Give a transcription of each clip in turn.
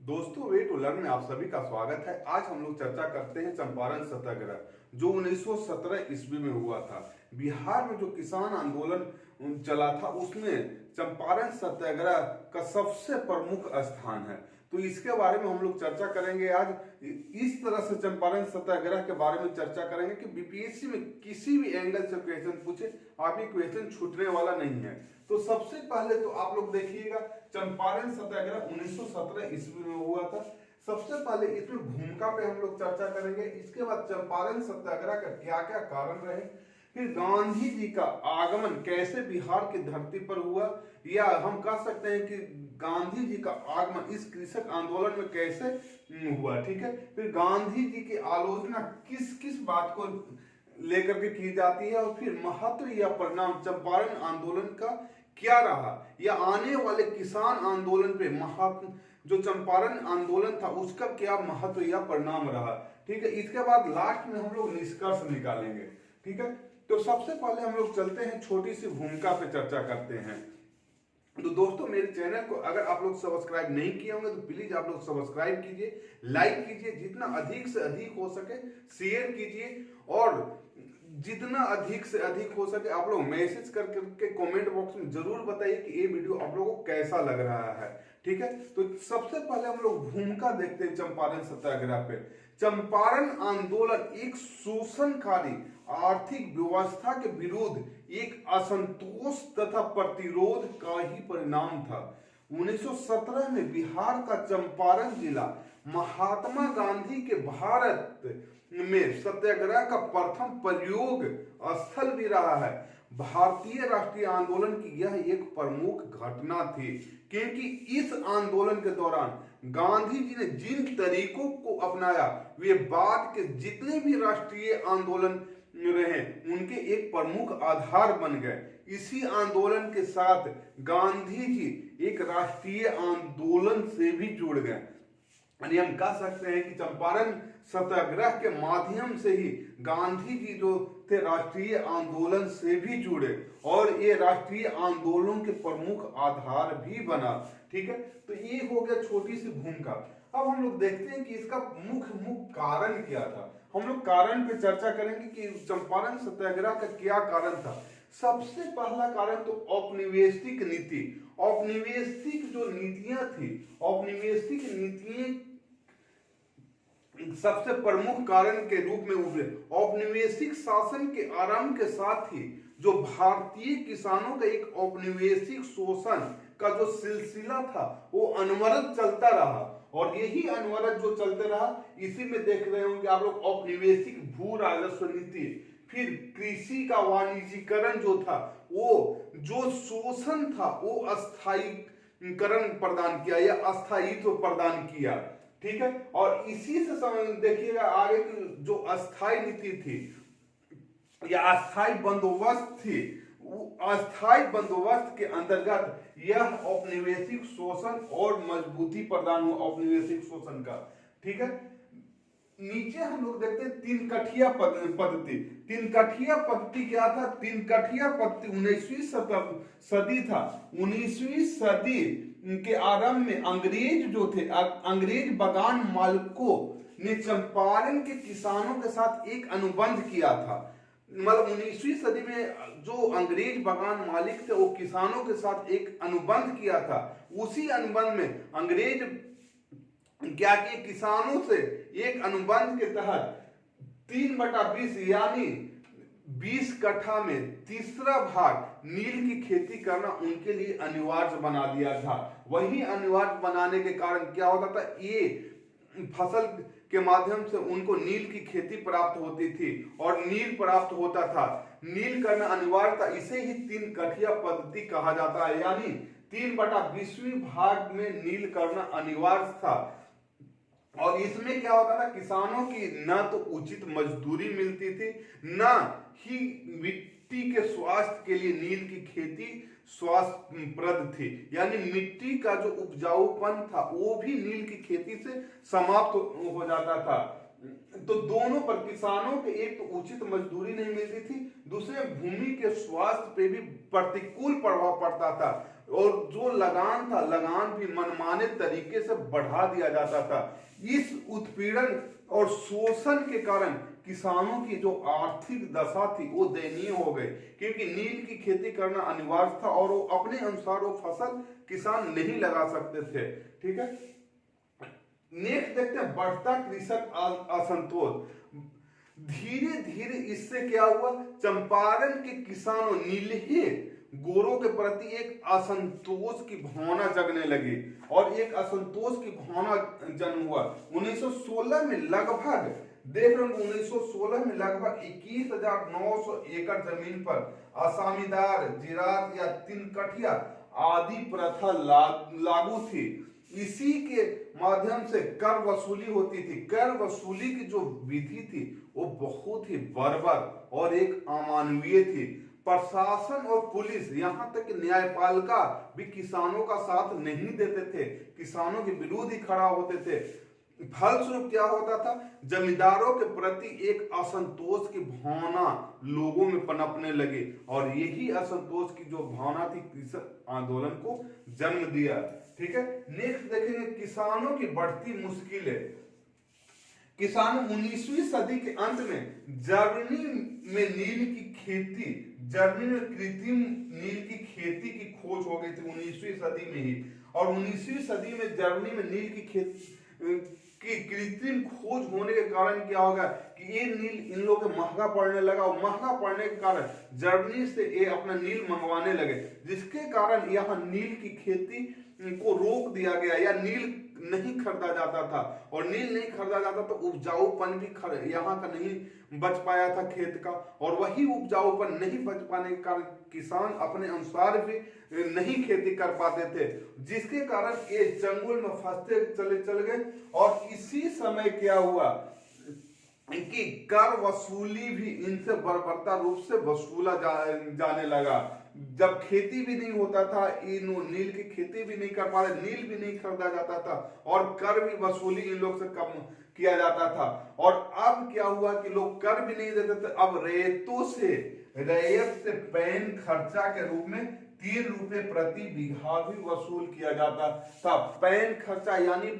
दोस्तों, way to learn में आप सभी का स्वागत है। आज हम लोग चर्चा करते हैं चंपारण सत्याग्रह जो 1917 ईस्वी में हुआ था। बिहार में जो किसान आंदोलन चला था उसमें चंपारण सत्याग्रह का सबसे प्रमुख स्थान है। तो इसके बारे में हम लोग चर्चा करेंगे आज। इस तरह से चंपारण सत्याग्रह के बारे में चर्चा करेंगे कि बीपीएससी में किसी भी एंगल से क्वेश्चन पूछे, आप ये क्वेश्चन छूटने वाला नहीं है। तो सबसे पहले तो आप लोग देखिएगा, चंपारण सत्याग्रह 1917 ईस्वी में हुआ था। सबसे पहले इसमें भूमिका पे हम लोग चर्चा करेंगे। इसके बाद चंपारण सत्याग्रह का क्या क्या कारण रहे, फिर गांधी जी का आगमन कैसे बिहार की धरती पर हुआ, या हम कह सकते हैं कि गांधी जी का आगमन इस कृषक आंदोलन में कैसे हुआ। ठीक है, फिर गांधी जी की आलोचना किस किस बात को लेकर के की जाती है, और फिर महत्व या परिणाम चंपारण आंदोलन का क्या रहा, या आने वाले किसान आंदोलन पे महत्व जो चंपारण आंदोलन था उसका क्या महत्व या परिणाम रहा। ठीक है, इसके बाद लास्ट में हम लोग निष्कर्ष निकालेंगे। ठीक है, तो सबसे पहले हम लोग चलते हैं, छोटी सी भूमिका पे चर्चा करते हैं। तो दोस्तों, मेरे चैनल को अगर आप लोग सब्सक्राइब नहीं किए होंगे तो प्लीज आप लोग सब्सक्राइब कीजिए, लाइक कीजिए, जितना अधिक से अधिक हो सके शेयर कीजिए, और जितना अधिक से अधिक हो सके आप लोग मैसेज कर करके कमेंट बॉक्स में जरूर बताइए कि ये वीडियो आप लोगों को कैसा लग रहा है। ठीक है, तो सबसे पहले हम लोग भूमिका देखते हैं चंपारण सत्याग्रह पे। चंपारण आंदोलन एक शोषणकारी आर्थिक व्यवस्था के विरुद्ध एक असंतोष तथा प्रतिरोध का ही परिणाम था। 1917 में बिहार का चंपारण जिला महात्मा गांधी के भारत में सत्याग्रह का प्रथम प्रयोग स्थल भी रहा है। भारतीय राष्ट्रीय आंदोलन की यह एक प्रमुख घटना थी, क्योंकि इस आंदोलन के दौरान गांधी जी ने जिन तरीकों को अपनाया वे बाद के जितने भी राष्ट्रीय आंदोलन रहे उनके एक प्रमुख आधार बन गए। इसी आंदोलन के साथ गांधी जी एक राष्ट्रीय आंदोलन से भी जुड़ गए। यानी हम कह सकते हैं कि चंपारण सत्याग्रह के माध्यम से ही गांधी जी जो थे राष्ट्रीय आंदोलन से भी जुड़े, और ये राष्ट्रीय आंदोलन के प्रमुख आधार भी बना। ठीक है, तो ये हो गया छोटी सी भूमिका। अब हम लोग देखते हैं कि इसका मुख्य कारण क्या था। हम लोग कारण पे चर्चा करेंगे कि चंपारण सत्याग्रह का क्या कारण था। सबसे पहला कारण तो औपनिवेशिक नीति। औपनिवेशिक जो नीतियां थी, औपनिवेशिक नीतियां सबसे प्रमुख कारण के रूप में उभरे। औपनिवेशिक शासन के आरंभ के साथ ही जो भारतीय किसानों का एक औपनिवेशिक शोषण का जो सिलसिला था वो अनवरत चलता रहा, और यही अनवरत जो चलते रहा इसी में देख रहे होंगे आप लोग औपनिवेशिक भू राजस्व नीति, फिर कृषि का वाणिज्यीकरण जो था, वो जो शोषण था वो अस्थायीकरण प्रदान किया या अस्थायित्व प्रदान किया। ठीक है, और इसी से देखिएगा आगे की जो अस्थायी नीति थी या अस्थायी बंदोबस्त थी, अस्थायी बंदोबस्त के अंतर्गत यह औपनिवेशिक शोषण और मजबूती प्रदान हुआ औपनिवेशिक शोषण का। ठीक है, नीचे हम लोग देखते हैं तीन कठिया पद्धति। तीन कठिया पद्धति क्या था? तीन कठिया पद्धति 19वीं सदी था। 19वीं सदी के आरंभ में अंग्रेज जो थे, अंग्रेज बागान मालिकों ने चंपारण के किसानों के साथ एक अनुबंध किया था। मतलब 19वीं सदी में जो अंग्रेज बागान मालिक थे वो किसानों के साथ एक अनुबंध किया था। उसी अनुबंध में अंग्रेज क्या किए, किसानों से एक अनुबंध के तहत 3/20 यानी 20 कट्ठा में तीसरा भाग नील की खेती करना उनके लिए अनिवार्य बना दिया था। वही अनिवार्य बनाने के कारण क्या होता था, ये फसल के माध्यम से उनको नील की खेती प्राप्त होती थी, और नील प्राप्त होता था, नील करना अनिवार्य था। इसे ही तीन कठिया पद्धति कहा जाता है, यानी 3/20 भाग में नील करना अनिवार्य था। और इसमें क्या होता था, किसानों की न तो उचित मजदूरी मिलती थी, न ही मिट्टी के स्वास्थ्य के लिए नील की खेती स्वास्थ्यप्रद थी। यानी मिट्टी का जो उपजाऊपन था वो भी नील की खेती से समाप्त हो जाता था। तो दोनों पर किसानों के एक तो उचित मजदूरी नहीं मिलती थी, दूसरे भूमि के स्वास्थ्य पे भी प्रतिकूल प्रभाव पड़ता था। और जो लगान था, लगान भी मनमाने तरीके से बढ़ा दिया जाता था। इस उत्पीड़न और शोषण के कारण किसानों की जो आर्थिक दशा थी वो दयनीय हो गई, क्योंकि नील की खेती करना अनिवार्य था और वो अपने अनुसार वो फसल किसान नहीं लगा सकते थे। ठीक है, नेक्स्ट देखते हैं बढ़ता कृषक असंतोष। धीरे धीरे इससे क्या हुआ, चंपारण के किसानों नीलहे गोरों के प्रति एक असंतोष की भावना जगने लगी और एक असंतोष की भावना जन्म हुआ। 1916 में लगभग देख रहे हैं, 1916 में लगभग 21,900 एकड़ जमीन पर असामीदार, जिरात या तिनकठिया आदि प्रथा लागू थी। इसी के माध्यम से कर वसूली होती थी। कर वसूली की जो विधि थी वो बहुत ही बर्बर और एक अमानवीय थी। प्रशासन और पुलिस, यहां तक कि न्यायपालिका भी किसानों का साथ नहीं देते थे, किसानों के विरुद्ध ही खड़ा होते थे। फलस्वरूप क्या होता था, जमींदारों के प्रति एक असंतोष की भावना लोगों में पनपने लगी और यही असंतोष की जो भावना थी कृषक आंदोलन को जन्म दिया। ठीक है, नेक्स्ट देखेंगे किसानों की बढ़ती मुश्किलें। किसान 19वीं सदी के अंत में जर्मनी में नील की खेती, जर्मनी में कृत्रिम नील की खेती की खोज हो गई थी 19वीं सदी में ही। और 19वीं सदी में जर्मनी में नील की खेती की कृत्रिम खोज होने के कारण क्या होगा कि ये नील इन लोगों को महंगा पड़ने लगा और महंगा पड़ने के कारण जर्मनी से ये अपना नील मंगवाने लगे, जिसके कारण यहाँ नील की खेती को रोक दिया गया या नील नहीं खरीदा जाता था। और नील नहीं खरीदा जाता तो उपजाऊपन भी यहाँ का नहीं बच पाया था खेत का, और वही उपजाऊपन नहीं बच पाने के कारण किसान अपने अनुसार भी नहीं खेती कर पाते थे, जिसके कारण ये चंगुल में फंसते चल गए। और इसी समय क्या हुआ कि कर वसूली भी इनसे बर्बरता रूप से वसूला जाने लगा। जब खेती भी नहीं होता था, इन नील की खेती भी नहीं कर पा रहे, नील भी नहीं खरीदा जाता था और कर भी वसूली इन लोग से कम किया जाता था। और अब क्या हुआ कि लोग कर भी नहीं देते थे, अब रैयत से पैन खर्चा के रूप में 3 रुपए प्रति बीघा भी वसूल किया जाता था। पैन खर्चा यानी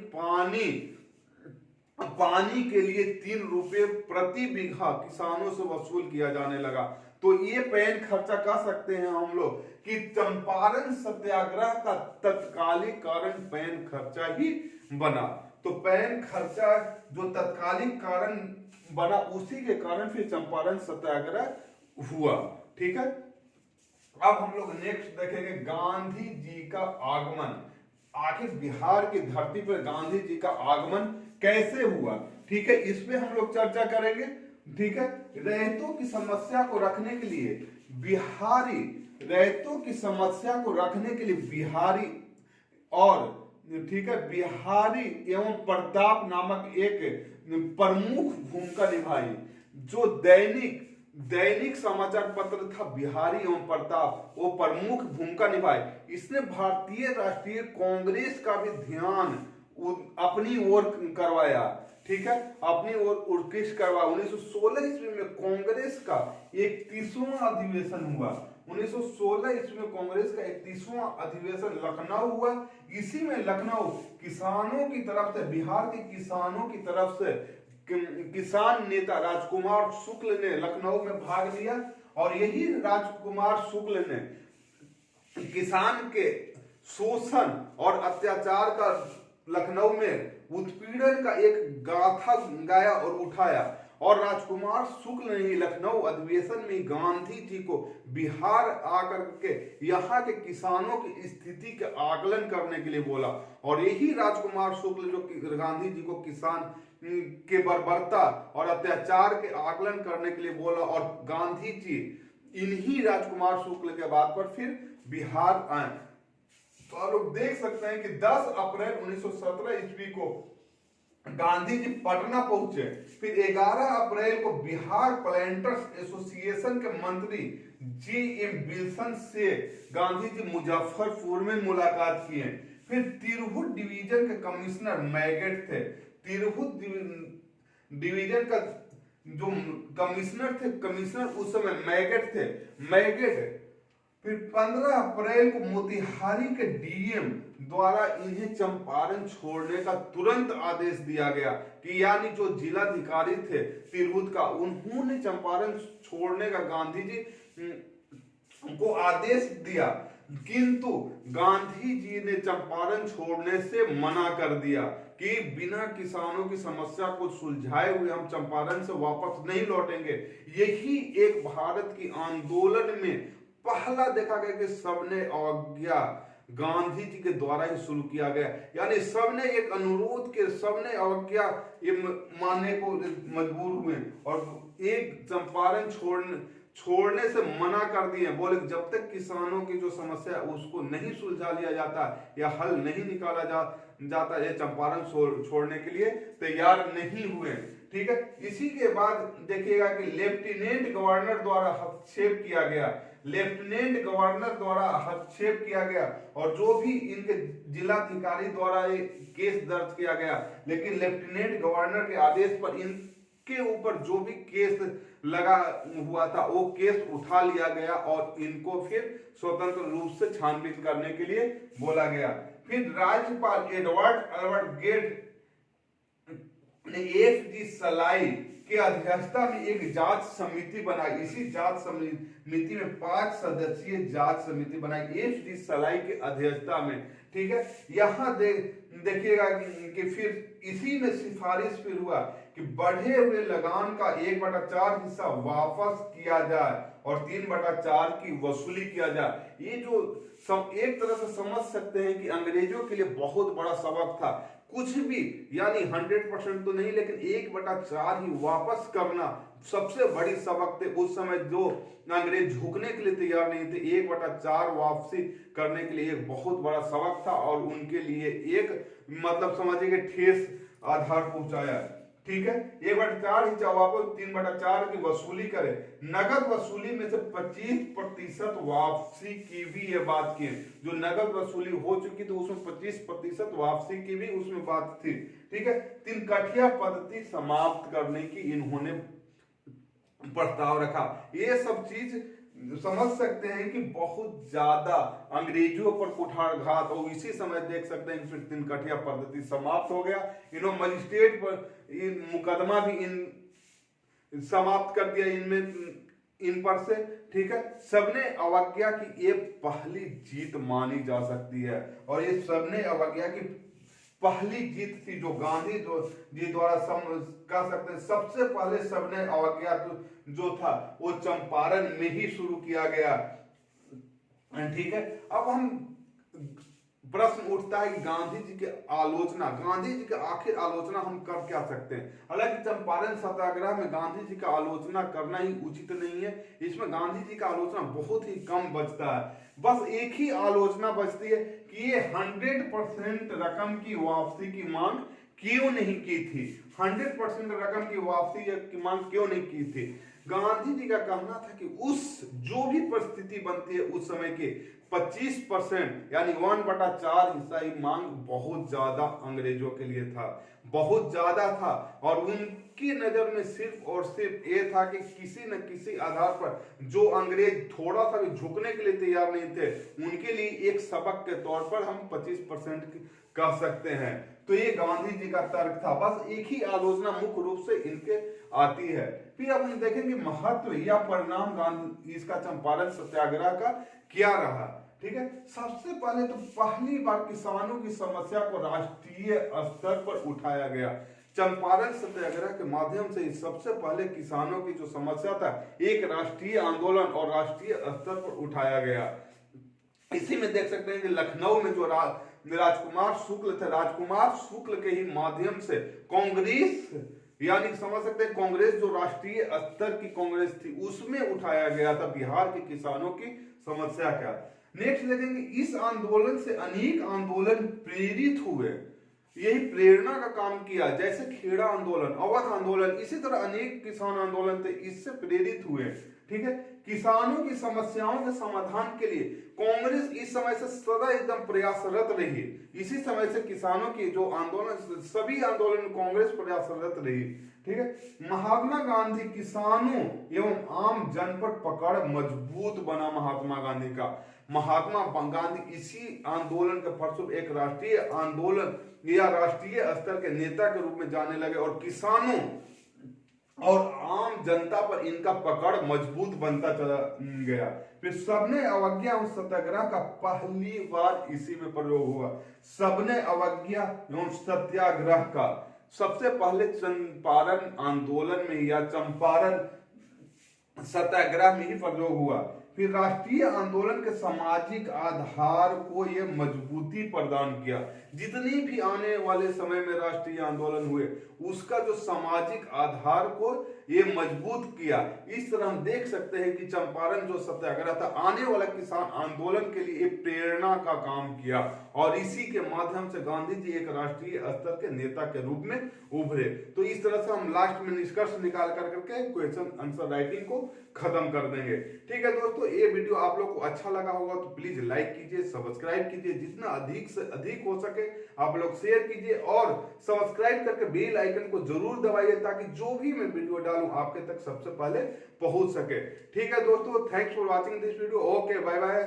पानी के लिए 3 रुपए प्रति बीघा किसानों से वसूल किया जाने लगा। तो ये पैन खर्चा कह सकते हैं हम लोग कि चंपारण सत्याग्रह का तत्कालिक कारण पैन खर्चा ही बना। तो पैन खर्चा जो तत्कालिक कारण बना, उसी के कारण फिर चंपारण सत्याग्रह हुआ। ठीक है, अब हम लोग नेक्स्ट देखेंगे गांधी जी का आगमन। आखिर बिहार की धरती पर गांधी जी का आगमन कैसे हुआ, ठीक है, इस पे हम लोग चर्चा करेंगे। ठीक है, रैयतों की समस्या को रखने के लिए बिहारी और ठीक है बिहारी एवं प्रताप नामक एक प्रमुख भूमिका निभाई। जो दैनिक समाचार पत्र था बिहारी एवं प्रताप, वो प्रमुख भूमिका निभाई। इसने भारतीय राष्ट्रीय कांग्रेस का भी ध्यान अपनी ओर करवाया। ठीक है, अपनी ओर उर्किश करवाया। 1916 ईस्वी में कांग्रेस का 31वां अधिवेशन हुआ। 1916 ईस्वी में कांग्रेस का 31वां अधिवेशन लखनऊ हुआ। इसी में लखनऊ किसानों की तरफ से, बिहार के किसानों की तरफ से किसान नेता राजकुमार शुक्ल ने लखनऊ में भाग लिया। और यही राजकुमार शुक्ल ने किसान के शोषण और अत्याचार का लखनऊ में उत्पीड़न का एक गाथा गाया और उठाया। और राजकुमार शुक्ल ने लखनऊ अधिवेशन में गांधी जी को बिहार आकर के यहाँ के किसानों की स्थिति के आकलन करने के लिए बोला। और यही राजकुमार शुक्ल जो गांधी जी को किसान के बर्बरता और अत्याचार के आकलन करने के लिए बोला, और गांधी जी इन्हीं राजकुमार शुक्ल के बाद पर फिर बिहार आए। तो आप लोग देख सकते हैं कि 10 अप्रैल 1917 ईस्वी को गांधी जी पटना पहुंचे। फिर 11 अप्रैल को बिहार प्लांटर्स एसोसिएशन के मंत्री J.M. विल्सन से गांधी जी मुजफ्फरपुर में मुलाकात किए। फिर तिरहुत डिवीजन के कमिश्नर मैगेट थे। तिरहुत डिवीजन का जो कमिश्नर थे, कमिश्नर उस समय मैगेट थे। मैगेट फिर 15 अप्रैल को मोतिहारी के डीएम द्वारा इन्हें चंपारण छोड़ने का तुरंत आदेश दिया गया कि यानी जो जिलाधिकारी थे तिरहुत का, उन्होंने चंपारण छोड़ने का गांधी जी को आदेश दिया, किंतु गांधी जी ने चंपारण छोड़ने से मना कर दिया कि बिना किसानों की समस्या को सुलझाए हुए हम चंपारण से वापस नहीं लौटेंगे। यही एक भारत की आंदोलन में पहला देखा गया कि सबने अवज्ञा गांधी जी के द्वारा ही शुरू किया गया, यानी सबने एक अनुरोध के सबने अवज्ञा मानने को मजबूर हुए और एक चंपारण छोड़ने से मना कर दिए। बोले जब तक किसानों की जो समस्या है उसको नहीं सुलझा लिया जाता या हल नहीं निकाला जाता, ये चंपारण छोड़ने के लिए तैयार नहीं हुए। ठीक है, इसी के बाद देखिएगा कि लेफ्टिनेंट गवर्नर द्वारा हस्तक्षेप किया गया, लेफ्टिनेंट गवर्नर द्वारा हस्तक्षेप किया गया और जो भी इनके जिलाधिकारी द्वारा केस दर्ज किया गया, लेकिन लेफ्टिनेंट गवर्नर के आदेश पर इनके ऊपर जो भी केस लगा हुआ था वो केस उठा लिया गया और इनको फिर स्वतंत्र रूप से छानबीन करने के लिए बोला गया। फिर राज्यपाल एडवर्ड गेट ने FG सलाई की अध्यक्षता में एक जांच समिति बनाई। इसी जांच समिति में 5 सदस्यीय जांच समिति बनाई FG सलाई के अध्यक्षता में। ठीक है, यहाँ देखिएगा कि फिर इसी में सिफारिश फिर हुआ कि बढ़े हुए लगान का 1/4 हिस्सा वापस किया जाए और 3/4 की वसूली किया जाए। ये जो एक तरह से समझ सकते हैं कि अंग्रेजों के लिए बहुत बड़ा सबक था। कुछ भी यानी 100% तो नहीं, लेकिन 1/4 ही वापस करना सबसे बड़ी सबक थे। उस समय जो अंग्रेज झुकने के लिए तैयार नहीं थे, 1/4 वापसी करने के लिए एक बहुत बड़ा सबक था और उनके लिए एक मतलब समझिए कि ठेस आधार पहुंचाया। ठीक है, 1/4 हिस्सा वापस, 3/4 की वसूली करे। नगद वसूली में से 25% वापसी की भी ये बात की है। जो नगद वसूली हो चुकी थी उसमें 25% वापसी की भी उसमें बात थी। ठीक है, तिनकठिया पद्धति समाप्त करने की इन्होंने प्रस्ताव रखा। ये सब चीज समझ सकते हैं कि बहुत ज्यादा अंग्रेजों पर कुठारघात, और इसी समय देख सकते हैं फिर तिनकठिया पद्धति समाप्त हो गया। इन्होंने मजिस्ट्रेट पर मुकदमा भी इन समाप्त कर दिया इन पर से। ठीक है, सबने अवज्ञा की ये पहली जीत मानी जा सकती है और ये सबने अवज्ञा की पहली जीत थी जो गांधी जी द्वारा कह सकते हैं। सबसे पहले सबने अवज्ञा जो था वो चंपारण में ही शुरू किया गया। ठीक है, अब हम प्रश्न उठता है कि गांधी जी की आलोचना, गांधी जी की आखिर आलोचना हम कर क्या सकते हैं। हालांकि चंपारण सत्याग्रह में गांधी जी का आलोचना करना ही उचित नहीं है, इसमें गांधी जी का आलोचना बहुत ही कम बचता है। बस एक ही आलोचना बचती है कि ये 100% रकम की वापसी की मांग क्यों नहीं की थी, 100% रकम की वापसी की मांग क्यों नहीं की थी। गांधी जी का कहना था कि उस जो भी परिस्थिति बनती है उस समय के 25% यानी 1/4 हिस्सा ही मांग बहुत ज्यादा अंग्रेजों के लिए था, बहुत ज्यादा था। और उनकी नजर में सिर्फ और सिर्फ ये था कि किसी न किसी आधार पर जो अंग्रेज थोड़ा सा भी झुकने के लिए तैयार नहीं थे, उनके लिए एक सबक के तौर पर हम 25% कह सकते हैं। तो ये गांधी जी का तर्क था। बस एक ही आलोचना मुख्य रूप से इनके आती है। फिर अब हम देखेंगे महत्व या परिणाम गांधी इसका चंपारण सत्याग्रह का क्या रहा। ठीक है, सबसे पहले तो पहली बार किसानों की समस्या को राष्ट्रीय स्तर पर उठाया गया। चंपारण सत्याग्रह के माध्यम से सबसे पहले किसानों की जो समस्या था एक राष्ट्रीय आंदोलन और राष्ट्रीय स्तर पर उठाया गया। इसी में देख सकते हैं कि लखनऊ में जो राजकुमार शुक्ल थे, राजकुमार शुक्ल के ही माध्यम से कांग्रेस यानी समझ सकते हैं कांग्रेस जो राष्ट्रीय स्तर की कांग्रेस थी उसमें उठाया गया था बिहार के किसानों की समस्या का। नेक्स्ट देखेंगे इस आंदोलन से अनेक आंदोलन प्रेरित हुए, यही प्रेरणा का काम किया। जैसे खेड़ा आंदोलन, अवध आंदोलन, इसी तरह अनेक किसान आंदोलन थे, इससे प्रेरित हुए। ठीक है। किसानों की समस्याओं के समाधान के लिए कांग्रेस इस समय से सदा एकदम प्रयासरत रही है। इसी समय से किसानों की जो आंदोलन, सभी आंदोलन कांग्रेस प्रयासरत रही, ठीक है। महात्मा गांधी किसानों एवं आम जन पर पकड़ मजबूत बना महात्मा गांधी का। महात्मा गांधी इसी आंदोलन के फलस्वरूप एक राष्ट्रीय आंदोलन या राष्ट्रीय स्तर के नेता के रूप में जाने लगे और किसानों और आम जनता पर इनका पकड़ मजबूत बनता चला गया। फिर सबने अवज्ञा एवं सत्याग्रह का पहली बार इसी में प्रयोग हुआ। सबने अवज्ञा एवं सत्याग्रह का सबसे पहले चंपारण आंदोलन में या चंपारण सत्याग्रह में ही प्रयोग हुआ। फिर राष्ट्रीय आंदोलन के सामाजिक आधार को यह मजबूती प्रदान किया। जितनी भी आने वाले समय में राष्ट्रीय आंदोलन हुए उसका जो सामाजिक आधार को ये मजबूत किया। इस तरह हम देख सकते हैं कि चंपारण जो सत्याग्रह था आने वाला किसान आंदोलन के लिए एक प्रेरणा का काम किया और इसी के माध्यम से गांधी जी एक राष्ट्रीय स्तर के नेता के रूप में उभरे। तो इस तरह से हम लास्ट में निष्कर्ष निकाल करके क्वेश्चन आंसर राइटिंग को खत्म कर देंगे। ठीक है दोस्तों, ये वीडियो आप लोग को अच्छा लगा होगा तो प्लीज लाइक कीजिए, सब्सक्राइब कीजिए, जितना अधिक से अधिक हो सके आप लोग शेयर कीजिए और सब्सक्राइब करके बेल आइकन को जरूर दबाइए ताकि जो भी मैं वीडियो डालूं आपके तक सबसे पहले पहुंच सके। ठीक है दोस्तों, thanks for watching this video. Okay, bye bye.